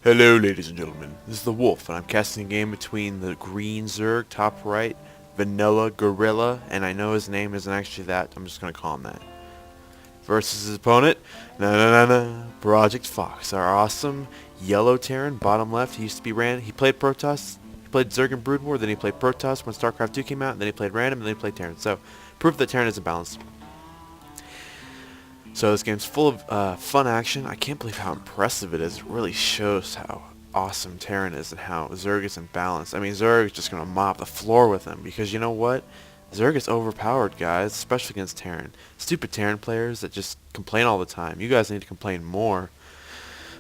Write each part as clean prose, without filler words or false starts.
Hello ladies and gentlemen, this is the Wolf, and I'm casting a game between the green Zerg, top right, VanilaGorila, and I know his name isn't actually that, I'm just gonna call him that. Versus his opponent, projectfox, our awesome yellow Terran, bottom left. He used to be he played Protoss, he played Zerg and Brood War, then he played Protoss when StarCraft 2 came out, and then he played random, and then he played Terran. So, proof that Terran isn't balanced. So this game's full of fun action. I can't believe how impressive it is. It really shows how awesome Terran is and how Zerg is in balance. I mean, Zerg is just going to mop the floor with him because you know what? Zerg is overpowered, guys, especially against Terran. Stupid Terran players that just complain all the time. You guys need to complain more.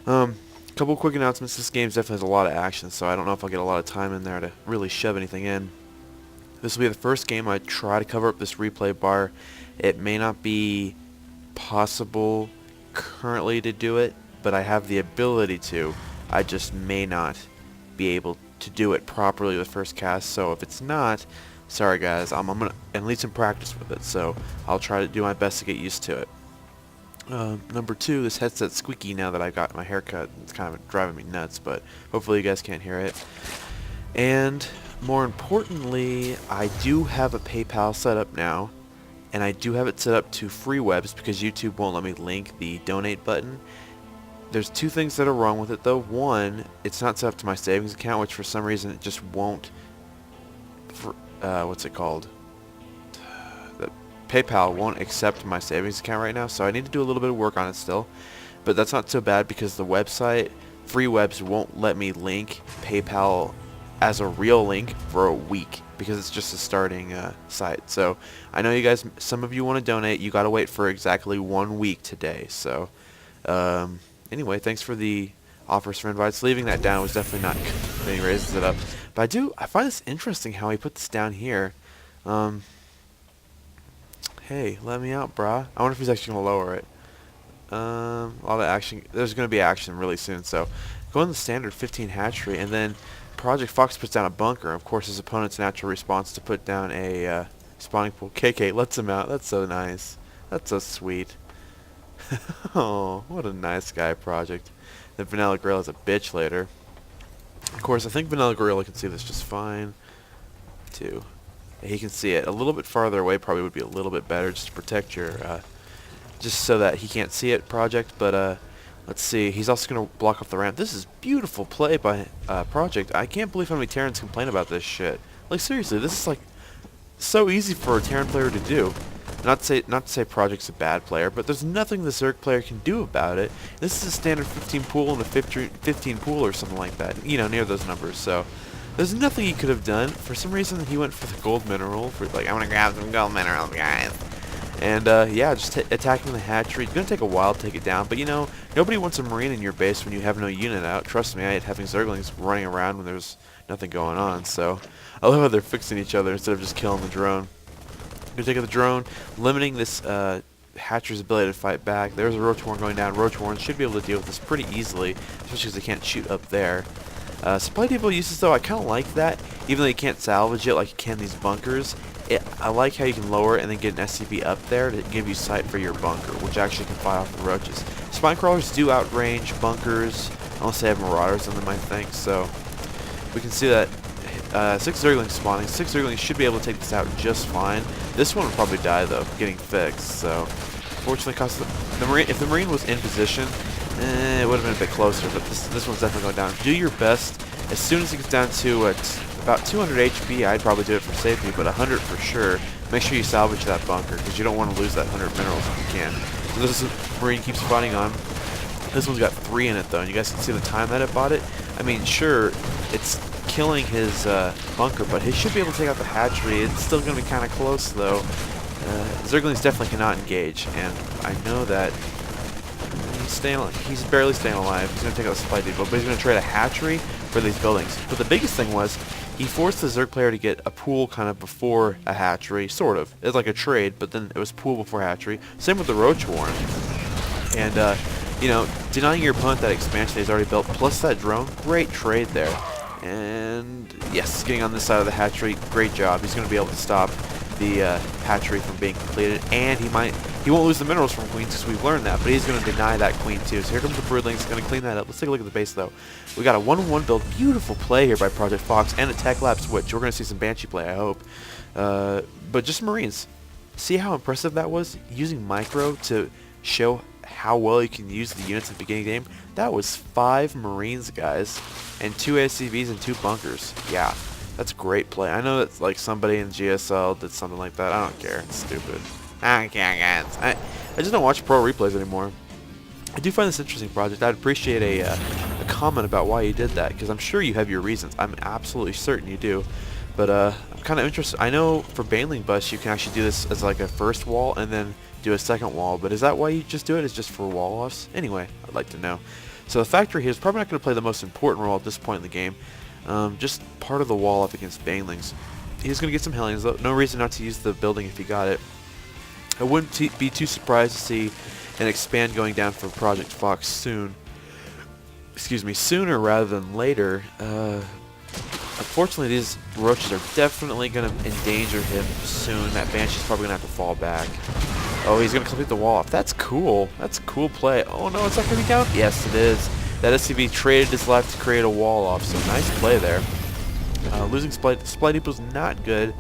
Couple quick announcements. This game definitely has a lot of action, so I don't know if I'll get a lot of time in there to really shove anything in. This will be the first game I try to cover up this replay bar. It may not be possible currently to do it, but I have the ability to. I just may not be able to do it properly the first cast, so if it's not, sorry guys, I'm gonna need some practice with it, so I'll try to do my best to get used to it. Number two, this headset's squeaky now that I got my haircut. It's kind of driving me nuts, but hopefully you guys can't hear it. And more importantly, I do have a PayPal set up now, and I do have it set up to free webs because YouTube won't let me link the donate button. There's two things that are wrong with it though. One, it's not set up to my savings account, which for some reason it just won't, what's it called? The PayPal won't accept my savings account right now, so I need to do a little bit of work on it still. But that's not so bad because the website, free webs, won't let me link PayPal as a real link for a week because it's just a starting site. So I know you guys, some of you want to donate. You gotta wait for exactly 1 week today. So anyway, thanks for the offers for invites. Leaving that down was definitely not good. Then he raises it up. But I find this interesting how he put this down here. Hey, let me out, brah. I wonder if he's actually gonna lower it. A lot of action. There's gonna be action really soon. So go in the standard 15 hatchery, and then projectfox puts down a bunker. Of course, his opponent's natural response to put down a spawning pool. KK lets him out. That's so nice. That's so sweet. Oh, what a nice guy, Project. Then VanilaGorila is a bitch later. Of course, I think VanilaGorila can see this just fine, too. He can see it. A little bit farther away probably would be a little bit better just to protect your, just so that he can't see it, Project, but, let's see. He's also going to block off the ramp. This is beautiful play by Project. I can't believe how many Terrans complain about this shit. Like, seriously, this is, like, so easy for a Terran player to do. Not to say Project's a bad player, but there's nothing the Zerg player can do about it. This is a standard 15 pool and a 15 pool or something like that. You know, near those numbers. So there's nothing he could have done. For some reason, he went for the gold mineral. For like, I'm going to grab some gold minerals, guys. And, yeah, just attacking the hatchery. It's going to take a while to take it down, but, you know, nobody wants a Marine in your base when you have no unit out. Trust me, I hate having Zerglings running around when there's nothing going on, so I love how they're fixing each other instead of just killing the drone. Going to take out the drone, limiting this hatcher's ability to fight back. There's a Roach Warren going down. Roach Warren should be able to deal with this pretty easily, especially because they can't shoot up there. Supply depot uses, though, I kind of like that, even though you can't salvage it like you can these bunkers. I like how you can lower it and then get an SCV up there to give you sight for your bunker, which actually can fire off the roaches. Spine crawlers do outrange bunkers, unless they have marauders on them, I think, so we can see that 6 Zerglings spawning. 6 Zerglings should be able to take this out just fine. This one will probably die, though, getting fixed, so fortunately cost the Marine. If the Marine was in position, it would have been a bit closer, but this one's definitely going down. Do your best. As soon as it gets down to about 200 HP, I'd probably do it for safety, but 100 for sure. Make sure you salvage that bunker, because you don't want to lose that 100 minerals if you can. So this Marine keeps spawning on. This one's got 3 in it, though, and you guys can see the time that it bought it. I mean, sure, it's killing his bunker, but he should be able to take out the hatchery. It's still going to be kind of close, though. Zerglings definitely cannot engage, and I know that he's barely staying alive. He's going to take out the supply depot, but he's going to trade a hatchery for these buildings. But the biggest thing was he forced the Zerg player to get a pool kind of before a hatchery, sort of. It's like a trade, but then it was pool before hatchery. Same with the Roach Warren. And, you know, denying your opponent that expansion that he's already built, plus that drone, great trade there. And, yes, getting on this side of the hatchery, great job. He's going to be able to stop the hatchery from being completed, and he won't lose the minerals from queens because we've learned that, but he's going to deny that queen too. So here comes the broodlings, going to clean that up. Let's take a look at the base though. We got a 1-1 build, beautiful play here by Project Fox, and a tech lab switch. We're going to see some Banshee play, I hope. But just Marines. See how impressive that was? Using micro to show how well you can use the units at the beginning of the game. That was 5 Marines, guys, and 2 ACVs and 2 bunkers. Yeah, that's great play. I know that like somebody in GSL did something like that. I don't care. It's stupid. I can't, guys. I just don't watch pro replays anymore. I do find this interesting, Project. I'd appreciate a comment about why you did that, because I'm sure you have your reasons. I'm absolutely certain you do. But I'm kind of interested. I know for Baneling Bus you can actually do this as like a first wall and then do a second wall, but is that why you just do it? Is just for wall offs? Anyway, I'd like to know. So the factory here is probably not going to play the most important role at this point in the game. Just part of the wall off against Banelings. He's going to get some Hellions, though. No reason not to use the building if he got it. I wouldn't be too surprised to see an expand going down for Project Fox soon. Excuse me, sooner rather than later. Unfortunately, these roaches are definitely going to endanger him soon. That Banshee's probably going to have to fall back. Oh, he's going to complete the wall off. That's cool. That's a cool play. Oh, no, it's not going to be down? Yes, it is. That SCV traded his life to create a wall off, so nice play there. Losing Splight Depot's not good,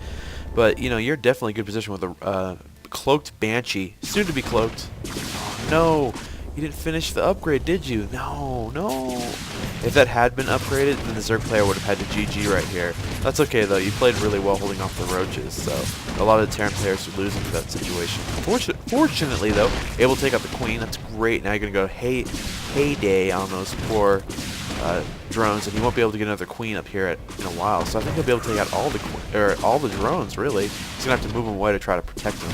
but, you know, you're definitely in a good position with a cloaked Banshee. Soon to be cloaked. Oh, no. You didn't finish the upgrade, did you? No, no. If that had been upgraded, then the Zerg player would have had to GG right here. That's okay, though. You played really well holding off the roaches, so a lot of the Terran players are losing to that situation. Fortunately, though, able to take out the Queen. That's great. Now you're going to go heyday on those poor drones, and you won't be able to get another Queen up here in a while. So I think he'll be able to take out all the drones, really. He's going to have to move them away to try to protect them.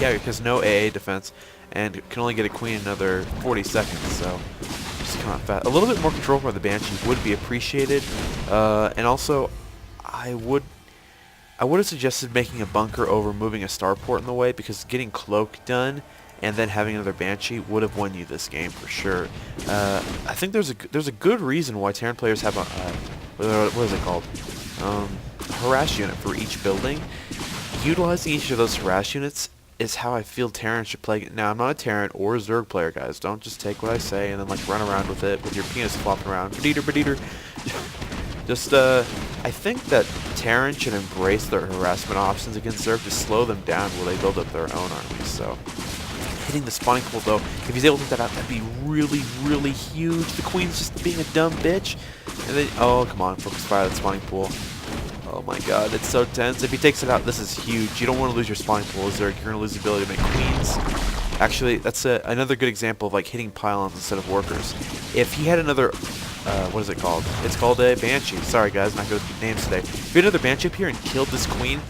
Yeah, because no AA defense, and can only get a Queen in another 40 seconds, so just come out fast. A little bit more control from the Banshee would be appreciated, and also I would have suggested making a bunker over moving a starport in the way, because getting Cloak done and then having another Banshee would have won you this game for sure. I think there's a good reason why Terran players have a what is it called? Harass unit for each building. Utilizing each of those harass units is how I feel Terran should play. Now, I'm not a Terran or a Zerg player, guys. Don't just take what I say and then like run around with it with your penis flopping around. Ba-deeter. Just, I think that Terran should embrace their harassment options against Zerg to slow them down while they build up their own armies. So, hitting the spawning pool, though, if he's able to take that out, that'd be really, really huge. The Queen's just being a dumb bitch. And then, oh, come on, focus fire that spawning pool. Oh my god, it's so tense. If he takes it out, this is huge. You don't want to lose your spawning pool, Zerg. You're going to lose the ability to make Queens. Actually, that's another good example of like hitting pylons instead of workers. If he had another, what is it called? It's called a Banshee. Sorry guys, not good with names today. If he had another Banshee up here and killed this Queen,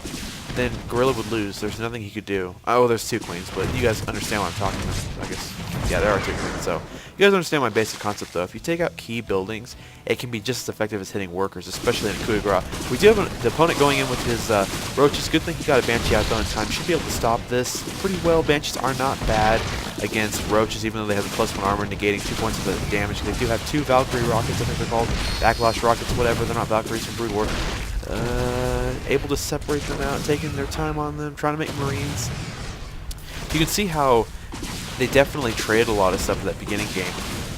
then Gorilla would lose. There's nothing he could do. Oh, there's 2 Queens, but you guys understand what I'm talking about, I guess. Yeah, there are 2 Queens, so you guys understand my basic concept, though. If you take out key buildings, it can be just as effective as hitting workers, especially in a coup de grace. We do have the opponent going in with his roaches. Good thing he got a Banshee out though in time. Should be able to stop this pretty well. Banshees are not bad against roaches, even though they have the +1 armor negating 2 points of the damage. They do have 2 Valkyrie rockets, I think they're called. Backlash rockets, whatever. They're not Valkyries from Brood War. Able to separate them out, taking their time on them, trying to make Marines. You can see how they definitely traded a lot of stuff at that beginning game.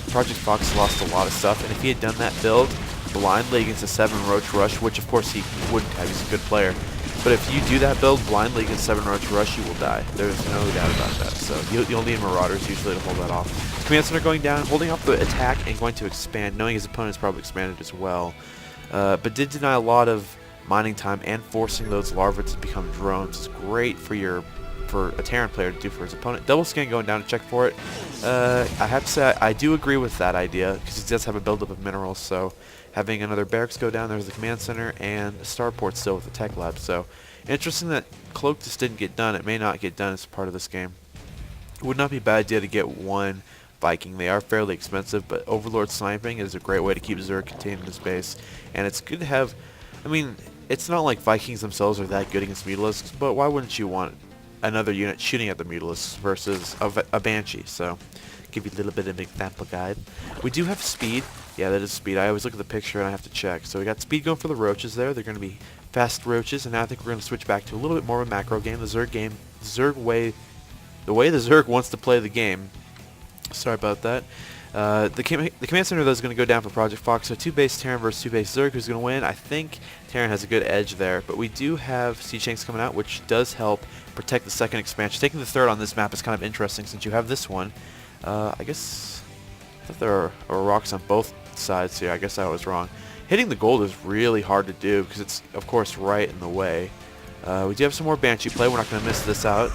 Project Fox lost a lot of stuff, and if he had done that build blindly against a 7 Roach Rush, which of course he wouldn't have, he's a good player, but if you do that build blindly against 7 Roach Rush, you will die. There's no doubt about that. So you'll need Marauders usually to hold that off. Command Center going down, holding off the attack and going to expand, knowing his opponent's probably expanded as well. But did deny a lot of mining time and forcing those larvae to become drones. It's great for a Terran player to do for his opponent. Double scan going down to check for it. I have to say I do agree with that idea, because he does have a buildup of minerals, so having another barracks go down, there's the command center and a starport still with the tech lab. So interesting that Cloak just didn't get done. It may not get done as part of this game. It would not be a bad idea to get 1 Viking. They are fairly expensive, but Overlord sniping is a great way to keep Zerg contained in his base, and it's good to have. I mean, it's not like Vikings themselves are that good against Mutilisks, but why wouldn't you want another unit shooting at the Mutilisks versus a Banshee? So, give you a little bit of an example guide. We do have speed. Yeah, that is speed. I always look at the picture and I have to check. So we got speed going for the roaches there. They're going to be fast roaches, and now I think we're going to switch back to a little bit more of a macro game. The Zerg way, the way the Zerg wants to play the game. Sorry about that. The command center though is going to go down for Project Fox. So 2 base Terran versus 2 base Zerg. Who's going to win? I think Terran has a good edge there, but we do have siege tanks coming out, which does help protect the second expansion. Taking the third on this map is kind of interesting since you have this one. I guess I thought there are rocks on both sides here. I guess I was wrong. Hitting the gold is really hard to do because it's of course right in the way. We do have some more Banshee play. We're not going to miss this out.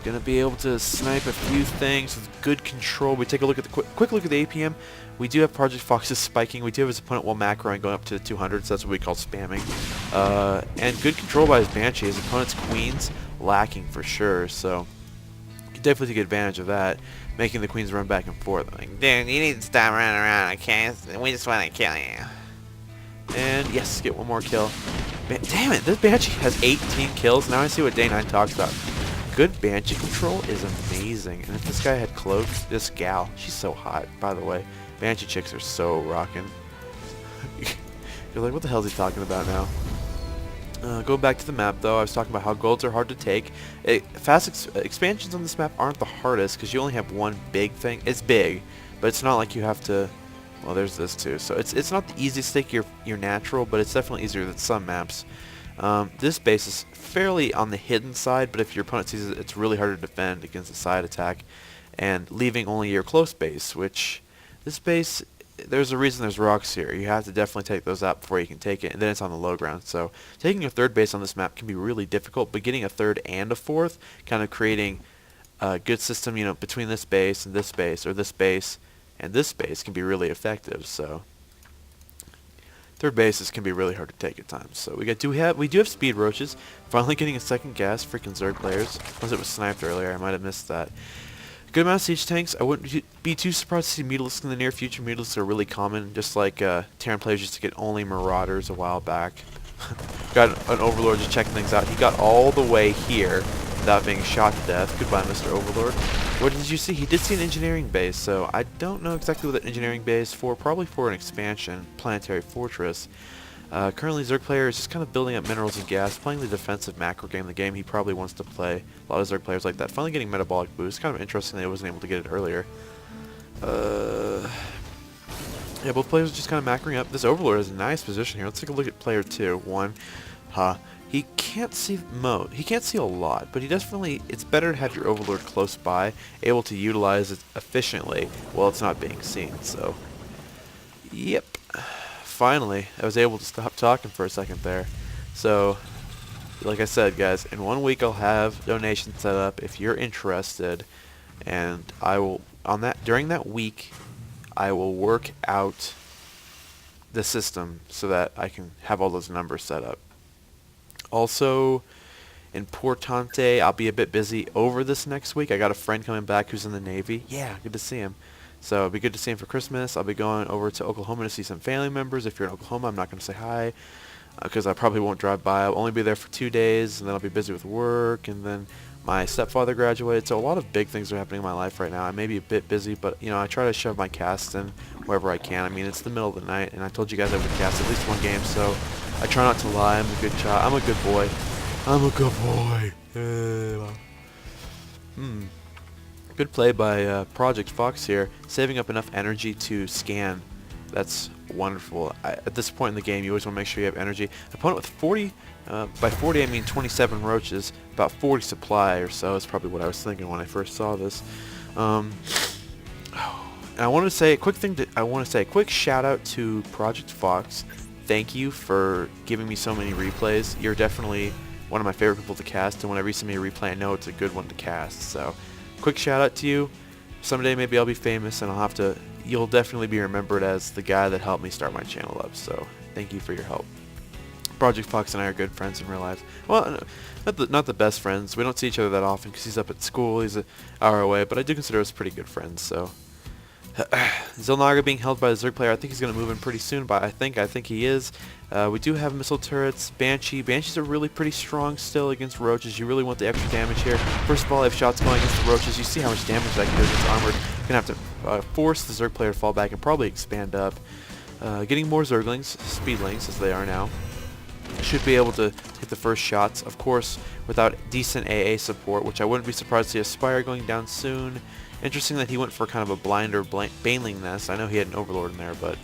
Gonna be able to snipe a few things with good control. We take a look at the quick look at the APM. We do have Project Fox's spiking. We do have his opponent while macroing going up to the 200s. That's what we call spamming. And good control by his Banshee. His opponent's Queens lacking for sure. So you definitely take advantage of that, making the Queens run back and forth. Like, dude, you need to stop running around. Okay, we just want to kill you. And yes, get one more kill. Damn it! This Banshee has 18 kills. Now I see what Day 9 talks about. Good Banshee control is amazing, and if this guy had cloaks, this gal, she's so hot, by the way. Banshee chicks are so rocking. You're like, what the hell is he talking about now? Going back to the map, though, I was talking about how golds are hard to take. Expansions on this map aren't the hardest, because you only have one big thing. It's big, but it's not like you have to... Well, there's this too, so it's not the easiest to take your natural, but it's definitely easier than some maps. This base is fairly on the hidden side, but if your opponent sees it, it's really hard to defend against a side attack, and leaving only your close base, which this base, there's a reason there's rocks here. You have to definitely take those out before you can take it, and then it's on the low ground. So taking a third base on this map can be really difficult, but getting a third and a fourth, kind of creating a good system, you know, between this base and this base, or this base and this base, can be really effective. So third bases can be really hard to take at times. So we do have speed roaches. Finally getting a second gas, freaking Zerg players. Unless it was sniped earlier, I might have missed that. Good amount of siege tanks. I wouldn't be too surprised to see Mutalisks in the near future. Mutalisks are really common, just like Terran players used to get only Marauders a while back. Got an Overlord just checking things out. He got all the way here without being shot to death. Goodbye, Mr. Overlord. What did you see? He did see an engineering base, so I don't know exactly what that engineering base for. Probably for an expansion, planetary fortress. Currently, Zerg player is just kind of building up minerals and gas, playing the defensive macro game, the game he probably wants to play. A lot of Zerg players like that. Finally getting metabolic boost. Kind of interesting that he wasn't able to get it earlier. Yeah, both players are just kind of macroing up. This Overlord is a nice position here. Let's take a look at player 2. He can't see he can't see a lot, but he definitely, it's better to have your Overlord close by, able to utilize it efficiently while it's not being seen. So, yep. Finally, I was able to stop talking for a second there. So, like I said, guys, in 1 week I'll have donations set up if you're interested, and I will, during that week, I will work out the system so that I can have all those numbers set up. Also, importante, I'll be a bit busy over this next week. I got a friend coming back who's in the Navy. Yeah, good to see him. So it'll be good to see him for Christmas. I'll be going over to Oklahoma to see some family members. If you're in Oklahoma, I'm not going to say hi because I probably won't drive by. I'll only be there for 2 days, and then I'll be busy with work, and then my stepfather graduated. So a lot of big things are happening in my life right now. I may be a bit busy, but you know, I try to shove my cast in wherever I can. I mean, it's the middle of the night, and I told you guys I would cast at least one game, so I try not to lie. I'm a good child. I'm a good boy. I'm a good boy. Good play by Project Fox here, saving up enough energy to scan. That's wonderful. At this point in the game, you always want to make sure you have energy. Opponent with 40, by 40 I mean 27 roaches, about 40 supply or so is probably what I was thinking when I first saw this. And I want to say a quick thing. I want to say a quick shout out to Project Fox. Thank you for giving me so many replays. You're definitely one of my favorite people to cast, and whenever you send me a replay, I know it's a good one to cast. So, quick shout out to you. Someday maybe I'll be famous, and you'll definitely be remembered as the guy that helped me start my channel up. So, thank you for your help. Project Fox and I are good friends in real life. Well, not the best friends. We don't see each other that often because he's up at school. He's an hour away, but I do consider us pretty good friends. So, Zelnaga being held by the Zerg player. I think he's going to move in pretty soon, but I think he is. We do have missile turrets. Banshees are really pretty strong still against roaches. You really want the extra damage here. First of all, I have shots going against the roaches. You see how much damage that can do against armored. You're going to have to force the Zerg player to fall back and probably expand up. Getting more Zerglings, speedlings, as they are now. should be able to hit the first shots. Of course, without decent AA support, which I wouldn't be surprised to see a Spire going down soon. Interesting that he went for kind of a blind or Baneling nest. I know he had an Overlord in there, but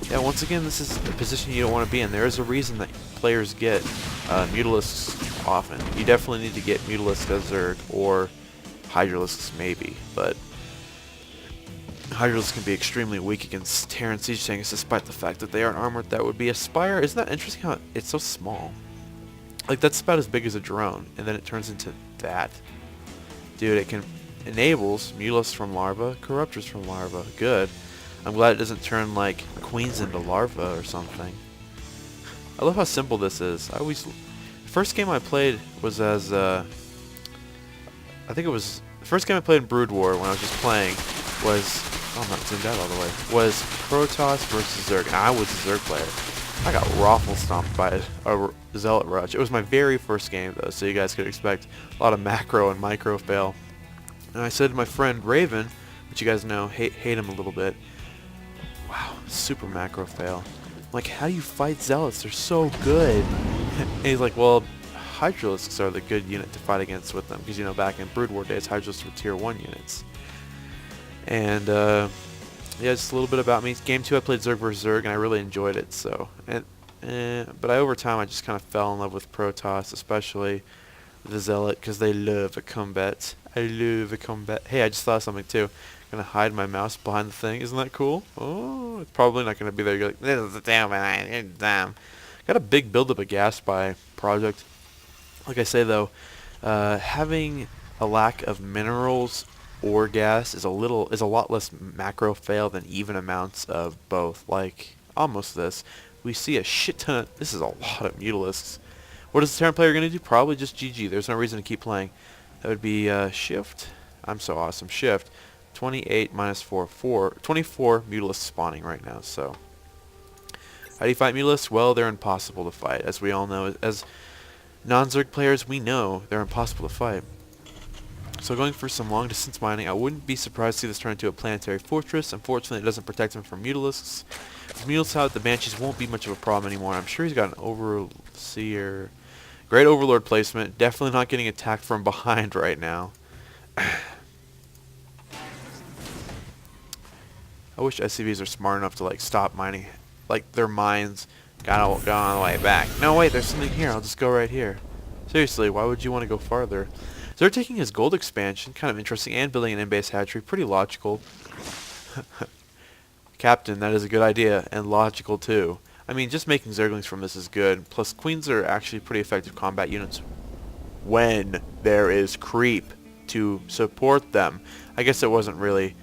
yeah, once again, this is a position you don't want to be in. There is a reason that players get Mutalisks often. You definitely need to get Mutalisk as Zerg or Hydralisks maybe, but Hydralisks can be extremely weak against Terran Siege Tanks despite the fact that they aren't armored. That would be a Spire. Isn't that interesting how it's so small? Like, that's about as big as a drone, and then it turns into that. Dude, it enables Mutalisks from Larva, Corruptors from Larva. Good. I'm glad it doesn't turn, like, Queens into Larva or something. I love how simple this is. The first game I played was as, I think it was, the first game I played in Brood War when I was just playing was, oh, I'm not zoomed out all the way, was Protoss versus Zerg, and I was a Zerg player. I got raffle stomped by a Zealot Rush. It was my very first game, though, so you guys could expect a lot of macro and micro fail. And I said to my friend Raven, which you guys know, hate him a little bit, wow, super macro fail. I'm like, how do you fight Zealots? They're so good. And he's like, well, Hydralisks are the good unit to fight against with them, because, you know, back in Brood War days, Hydralisks were tier 1 units. And, yeah, just a little bit about me. Game 2, I played Zerg vs. Zerg, and I really enjoyed it, so. But over time, I just kind of fell in love with Protoss, especially the Zealot, because they love a combat. I love a combat. Hey, I just thought of something, too. I'm going to hide my mouse behind the thing. Isn't that cool? Oh, it's probably not going to be there. You're like, this is damn. Got a big buildup of gas by Project. Like I say, though, having a lack of minerals or gas is a lot less macro fail than even amounts of both. Like almost this, we see a shit ton. This is a lot of Mutalisks. What is the Terran player going to do? Probably just GG. There's no reason to keep playing. That would be shift. I'm so awesome. Shift. 28 minus 4, 24 Mutalisks spawning right now. So how do you fight Mutalisks? Well, they're impossible to fight, as we all know. As non-Zerg players, we know they're impossible to fight. So going for some long-distance mining, I wouldn't be surprised to see this turn into a planetary fortress. Unfortunately, it doesn't protect him from Mutalisks. With Mutalisks out, the Banshees won't be much of a problem anymore. I'm sure he's got an Overseer. Great Overlord placement. Definitely not getting attacked from behind right now. I wish SCVs are smart enough to, like, stop mining. Like, their mines got all the way back. No, wait, there's something here. I'll just go right here. Seriously, why would you want to go farther? So they're taking his gold expansion, kind of interesting, and building an in-base hatchery. Pretty logical. Captain, that is a good idea, and logical too. I mean, just making Zerglings from this is good. Plus, Queens are actually pretty effective combat units when there is creep to support them. I guess it wasn't really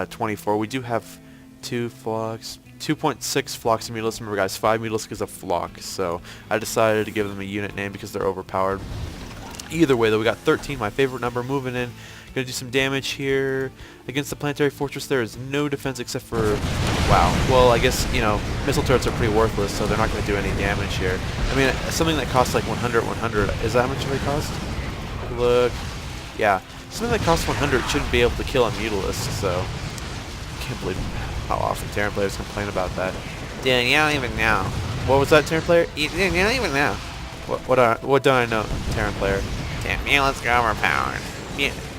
24. We do have 2 flocks. 2.6 flocks of Mutalisks. Remember, guys, 5 Mutalisks is a flock, so I decided to give them a unit name because they're overpowered. Either way, though, we got 13, my favorite number, moving in. Gonna do some damage here. Against the planetary fortress, there is no defense except for, wow. Well, I guess, you know, missile turrets are pretty worthless, so they're not gonna do any damage here. I mean, something that costs like 100, is that how much they cost? Look, yeah. Something that costs 100 shouldn't be able to kill a Mutalisk, so I can't believe how often Terran players complain about that. Yeah, you don't even know. What was that, Terran player? You don't even know. What don't I know, Terran player? Damn, Mutalisks are overpowered.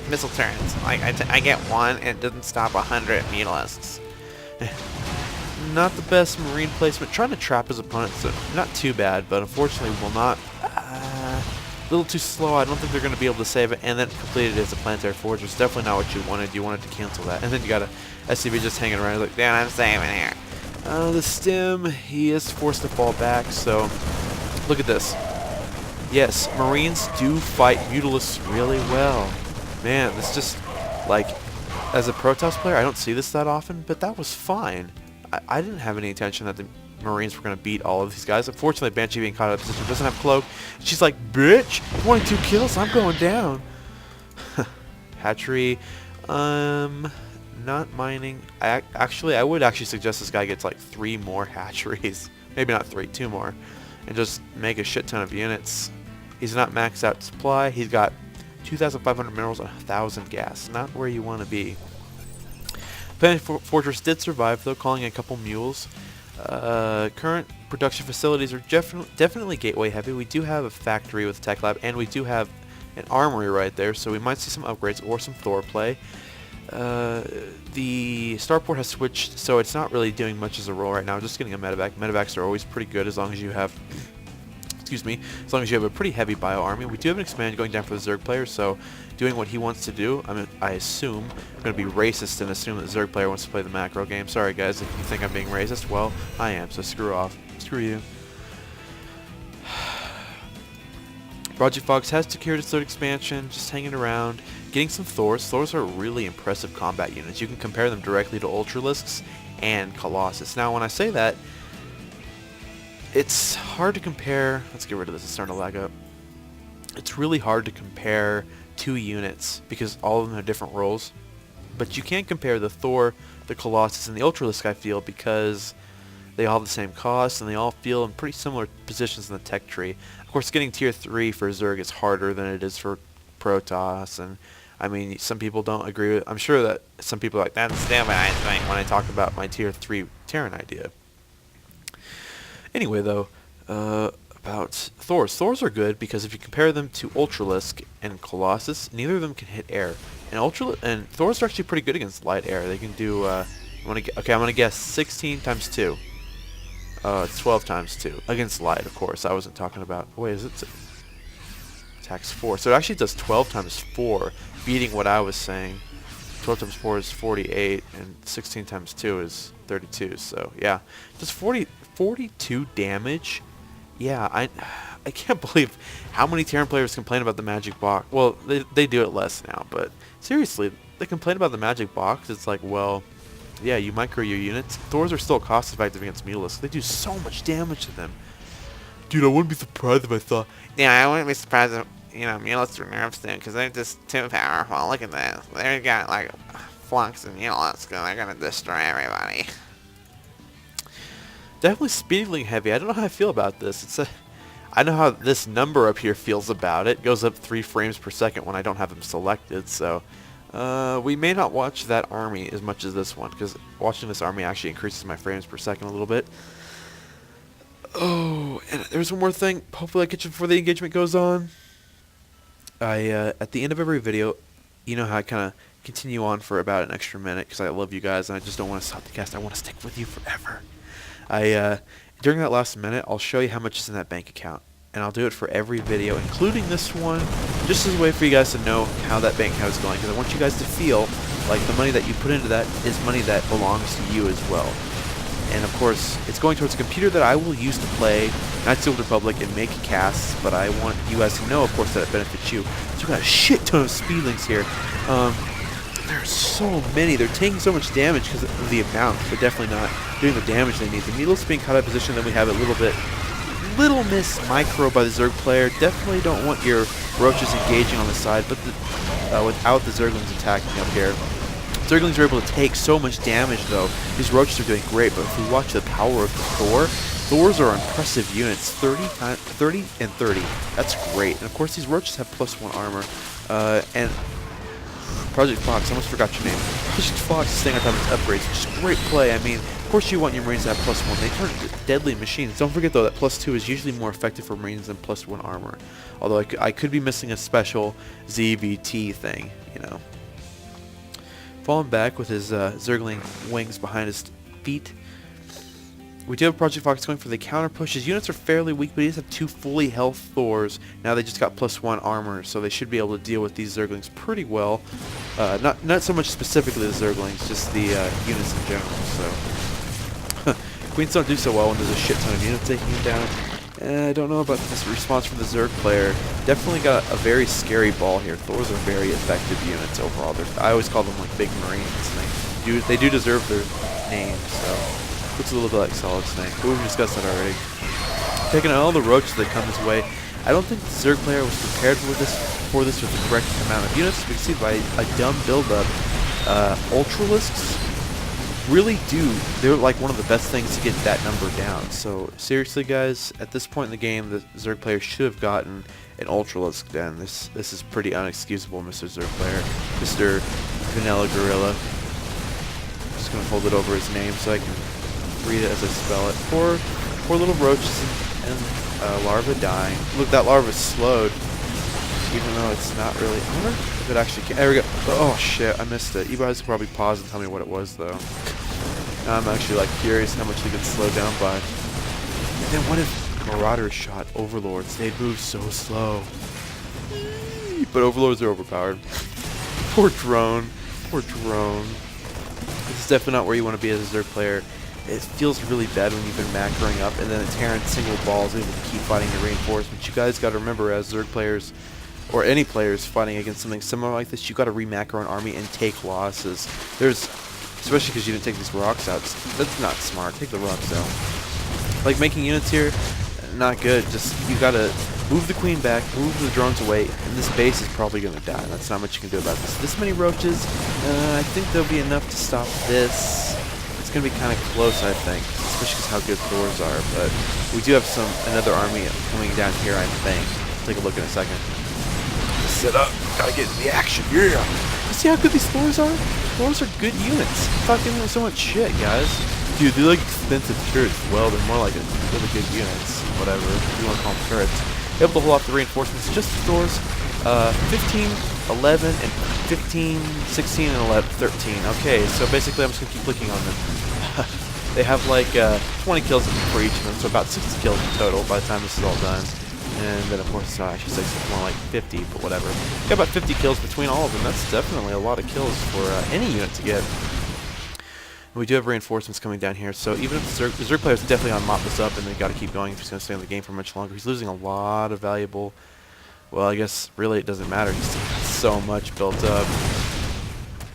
Missile turrets. Like, I get 1 and it doesn't stop 100 Mutalisks. Not the best marine placement. Trying to trap his opponent, so not too bad, but unfortunately will not. A little too slow. I don't think they're going to be able to save it, and then completed it as a planetary fortress. Definitely not what you wanted. You wanted to cancel that. And then you got a SCV just hanging around. Like, damn, I'm saving here. The stem, he is forced to fall back, so look at this. Yes, Marines do fight Mutalisks really well. Man, this just, like, as a Protoss player, I don't see this that often, but that was fine. I didn't have any intention that the Marines were going to beat all of these guys. Unfortunately, Banshee being caught out of position doesn't have Cloak. She's like, bitch, 22 kills, I'm going down. Hatchery, not mining. I would actually suggest this guy gets like 3 more hatcheries. Maybe not 3, 2 more. And just make a shit ton of units. He's not maxed out supply. He's got 2,500 minerals and 1,000 gas. Not where you want to be. Planetary Fortress did survive, though, calling a couple mules. Current production facilities are definitely gateway heavy. We do have a factory with a tech lab, and we do have an armory right there, so we might see some upgrades or some Thor play. The starport has switched, so it's not really doing much as a role right now. Just getting a medevac. Medevacs are always pretty good as long as you have, excuse me, as long as you have a pretty heavy bio army. We do have an expand going down for the Zerg player, so doing what he wants to do. I assume I'm going to be racist and assume that the Zerg player wants to play the macro game. Sorry guys if you think I'm being racist. Well, I am, so screw off. Screw you. Project Fox has secured its third expansion, just hanging around, getting some Thors. Thors are really impressive combat units. You can compare them directly to Ultralisks and Colossus. Now when I say that, it's hard to compare. Let's get rid of this, it's starting to lag up. It's really hard to compare two units because all of them have different roles. But you can't compare the Thor, the Colossus, and the Ultralisk, I feel, because they all have the same cost and they all feel in pretty similar positions in the tech tree. Of course, getting tier 3 for Zerg is harder than it is for Protoss, and I mean, some people don't agree with. I'm sure that some people are like, that's damn what I think when I talk about my tier 3 Terran idea. Anyway, though, about Thors. Thors are good because if you compare them to Ultralisk and Colossus, neither of them can hit air. And Thors are actually pretty good against light air. They can do. I'm gonna guess 16 times 2. It's 12 times 2 against light, of course. I wasn't talking about. Wait, is it? Attacks 4. So it actually does 12 times 4, beating what I was saying. 12 times 4 is 48, and 16 times 2 is 32. So yeah, does 42 damage. Yeah, I can't believe how many Terran players complain about the magic box. Well, they do it less now, but seriously, they complain about the magic box. It's like, well, yeah, you micro your units. Thors are still cost effective against Mutalisks. They do so much damage to them. Dude, I wouldn't be surprised if I thought. Yeah, I wouldn't be surprised if, Mutalisks are nerfed soon, because they're just too powerful. Look at this. They've got, like, Flux and Mutalisks, and they're going to destroy everybody. Definitely speedling heavy. I don't know how I feel about this. I know how this number up here feels about it. It goes up 3 frames per second when I don't have them selected, so we may not watch that army as much as this one, because watching this army actually increases my frames per second a little bit. Oh, and there's one more thing. Hopefully I catch it before the engagement goes on. At the end of every video, you know how I kind of continue on for about an extra minute, because I love you guys, and I just don't want to stop the cast. I want to stick with you forever. During that last minute, I'll show you how much is in that bank account. And I'll do it for every video, including this one, just as a way for you guys to know how that bank account is going. Because I want you guys to feel like the money that you put into that is money that belongs to you as well. And of course, it's going towards a computer that I will use to play Knights of the Old Republic and make casts. But I want you guys to know, of course, that it benefits you. So we got a shit ton of speedlings here. There's so many. They're taking so much damage because of the amount. They're definitely not doing the damage they need. The Needle's being caught out of position, then we have a little miss micro by the Zerg player. Definitely don't want your roaches engaging on the side, but without the Zerglings attacking up here. Zerglings are able to take so much damage though. These roaches are doing great, but if we watch the power of the Thors are impressive units. 30 and 30. That's great. And of course these roaches have +1 armor. And Project Fox, I almost forgot your name. Project Fox is staying on top of its upgrades, which is great play. I mean, of course you want your Marines to have +1. They turn into deadly machines. Don't forget though that +2 is usually more effective for Marines than +1 armor. Although I could be missing a special ZvT thing, you know. Falling back with his Zergling wings behind his feet. We do have Project Fox going for the counter push. His units are fairly weak, but he does have 2 fully health Thors. Now they just got +1 armor, so they should be able to deal with these Zerglings pretty well. Not so much specifically the Zerglings, just the units in general. So Queens don't do so well when there's a shit ton of units taking him down. I don't know about this response from the Zerg player. Definitely got a very scary ball here. Thors are very effective units overall. I always call them like big Marines. And they do deserve their name. So. Looks a little bit like Solid Snake, but we've discussed that already. Taking out all the roaches that come his way, I don't think the Zerg player was prepared for this with the correct amount of units. We can see by a dumb build-up, Ultralisks really they're like one of the best things to get that number down. So seriously guys, at this point in the game, the Zerg player should have gotten an Ultralisk down. This is pretty unexcusable, Mr. Zerg player. Mr. VanilaGorila. Just gonna hold it over his name so I can read it as I spell it. Poor little roaches and larva dying. Look, that larva slowed, even though it's not really. I wonder if it actually can. There we go. Oh shit, I missed it. You guys could probably pause and tell me what it was though. I'm actually like curious how much they get slowed down by. And then what if Marauders shot Overlords? They'd move so slow. But Overlords are overpowered. Poor drone. Poor drone. This is definitely not where you want to be as a Zerg player. It feels really bad when you've been macroing up and then a Terran single ball is able to keep fighting the reinforcements. You guys got to remember, as Zerg players, or any players fighting against something similar like this, you got to re-macro an army and take losses. Especially because you didn't take these rocks out. That's not smart. Take the rocks out. Like making units here, not good. Just, you got to move the queen back, move the drones away, and this base is probably going to die. That's not much you can do about this. This many roaches, I think there'll be enough to stop this. It's going to be kind of close, I think, especially because how good Thors are. But we do have another army coming down here, I think. Take a look in a second. Set up. Gotta get into the action. Yeah. See how good these Thors are? Thors are good units. Stop giving them so much shit, guys. Dude, they're like expensive turrets as well. They're more like really good units. Whatever you want to call them, turrets. Able to hold off the reinforcements. Just the Thors. 15, 11, and 15, 16, and 11, 13. Okay, so basically I'm just going to keep clicking on them. They have like 20 kills for each of them, so about 60 kills in total by the time this is all done. And then of course it's not actually 60, it's more like 50, but whatever. Got about 50 kills between all of them. That's definitely a lot of kills for any unit to get. And we do have reinforcements coming down here, so even if the Zerg player is definitely going to mop this up and they got to keep going if he's going to stay in the game for much longer. He's losing a lot of valuable. Well, I guess really it doesn't matter. He's still got so much built up.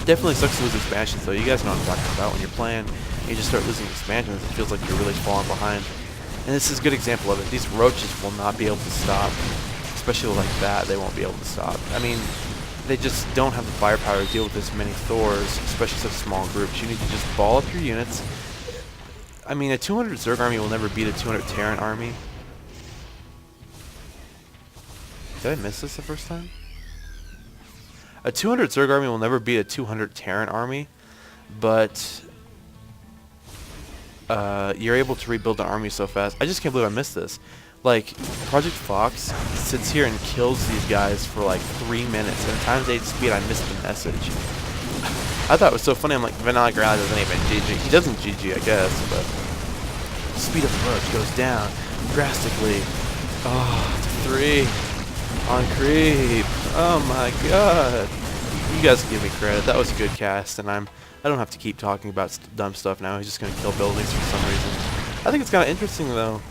Definitely sucks to lose expansions, though. You guys know what I'm talking about. When you're playing, you just start losing expansions. It feels like you're really falling behind. And this is a good example of it. These roaches will not be able to stop, especially like that. They won't be able to stop. I mean, they just don't have the firepower to deal with this many Thors, especially such small groups. You need to just ball up your units. I mean, a 200 Zerg army will never beat a 200 Terran army. Did I miss this the first time? A 200 Zerg army will never beat a 200 Terran army, but you're able to rebuild an army so fast. I just can't believe I missed this. Like, Project Fox sits here and kills these guys for like 3 minutes, and at times 8 speed I missed the message. I thought it was so funny. I'm like, VanilaGorila doesn't even GG. He doesn't GG, I guess, but speed of approach goes down drastically. Oh, it's a 3. On creep. Oh my god. You guys can give me credit. That was a good cast, and I don't have to keep talking about dumb stuff now. He's just going to kill buildings for some reason. I think it's kind of interesting, though.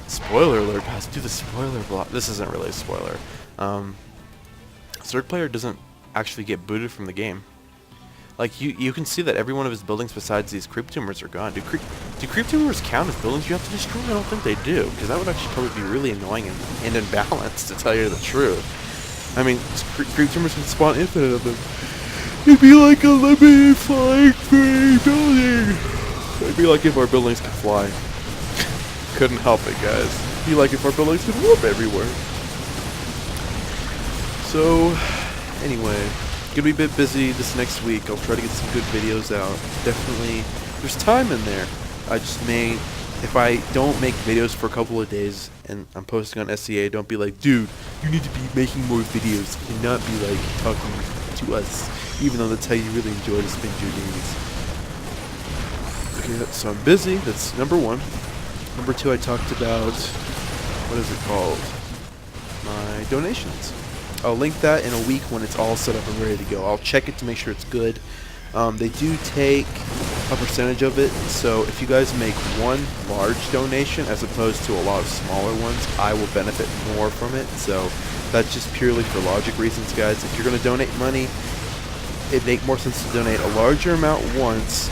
Spoiler alert, guys. Do the spoiler block. This isn't really a spoiler. Zerg player doesn't actually get booted from the game. Like, you can see that every one of his buildings besides these creep tumors are gone. Do creep tumors count as buildings you have to destroy? I don't think they do, because that would actually probably be really annoying and imbalanced, to tell you the truth. I mean, creep tumors can spawn infinite of them. It'd be like a limited flying creep building. It'd be like if our buildings could fly. Couldn't help it, guys. It'd be like if our buildings could warp everywhere. So, anyway. Gonna be a bit busy this next week. I'll try to get some good videos out. Definitely, there's time in there. I just may, if I don't make videos for a couple of days and I'm posting on SCA, don't be like, dude, you need to be making more videos and not be like talking to us, even though that's how you really enjoy to spend your days. Okay, so I'm busy. That's number 1. Number 2, I talked about, what is it called? My donations. I'll link that in a week when it's all set up and ready to go. I'll check it to make sure it's good. They do take a percentage of it, so if you guys make one large donation as opposed to a lot of smaller ones, I will benefit more from it. So that's just purely for logic reasons, guys. If you're going to donate money, it'd make more sense to donate a larger amount once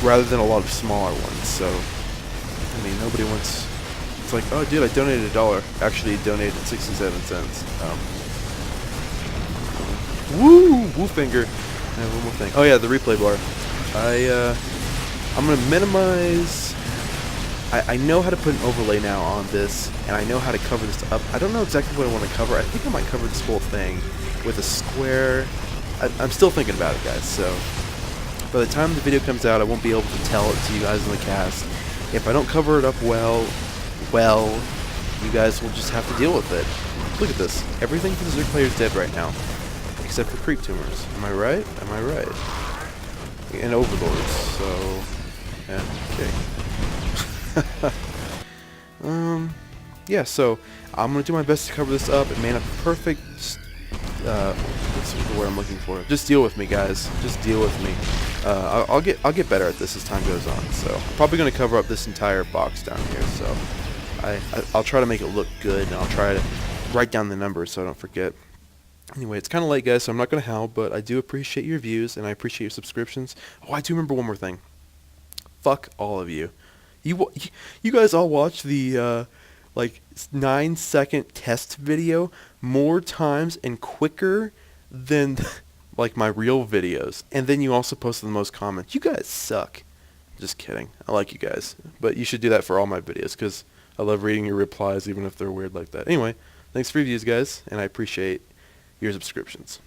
rather than a lot of smaller ones. So, I mean, nobody wants... It's like, oh, dude, I donated $1. Actually, you donated 67 cents. Woo! Woo finger. And one more thing. Oh yeah, the replay bar. I'm gonna minimize. I know how to put an overlay now on this, and I know how to cover this up. I don't know exactly what I want to cover. I think I might cover this whole thing with a square. I'm still thinking about it, guys. So, by the time the video comes out, I won't be able to tell it to you guys in the cast. If I don't cover it up well, you guys will just have to deal with it. Look at this. Everything for the Zerg player is dead right now, except for creep tumors. Am I right? Am I right? And overlords. So, yeah. Okay. Yeah. So I'm gonna do my best to cover this up and man up the perfect. What's the word I'm looking for? Just deal with me, guys. Just deal with me. I'll get better at this as time goes on. So I'm probably gonna cover up this entire box down here. So I'll try to make it look good, and I'll try to write down the numbers so I don't forget. Anyway, it's kind of late, guys, so I'm not gonna howl, but I do appreciate your views and I appreciate your subscriptions. Oh, I do remember one more thing. Fuck all of you. You guys all watch the like 9-second test video more times and quicker than like my real videos, and then you also post the most comments. You guys suck. Just kidding. I like you guys, but you should do that for all my videos because I love reading your replies even if they're weird like that. Anyway, thanks for your views, guys, and I appreciate your subscriptions.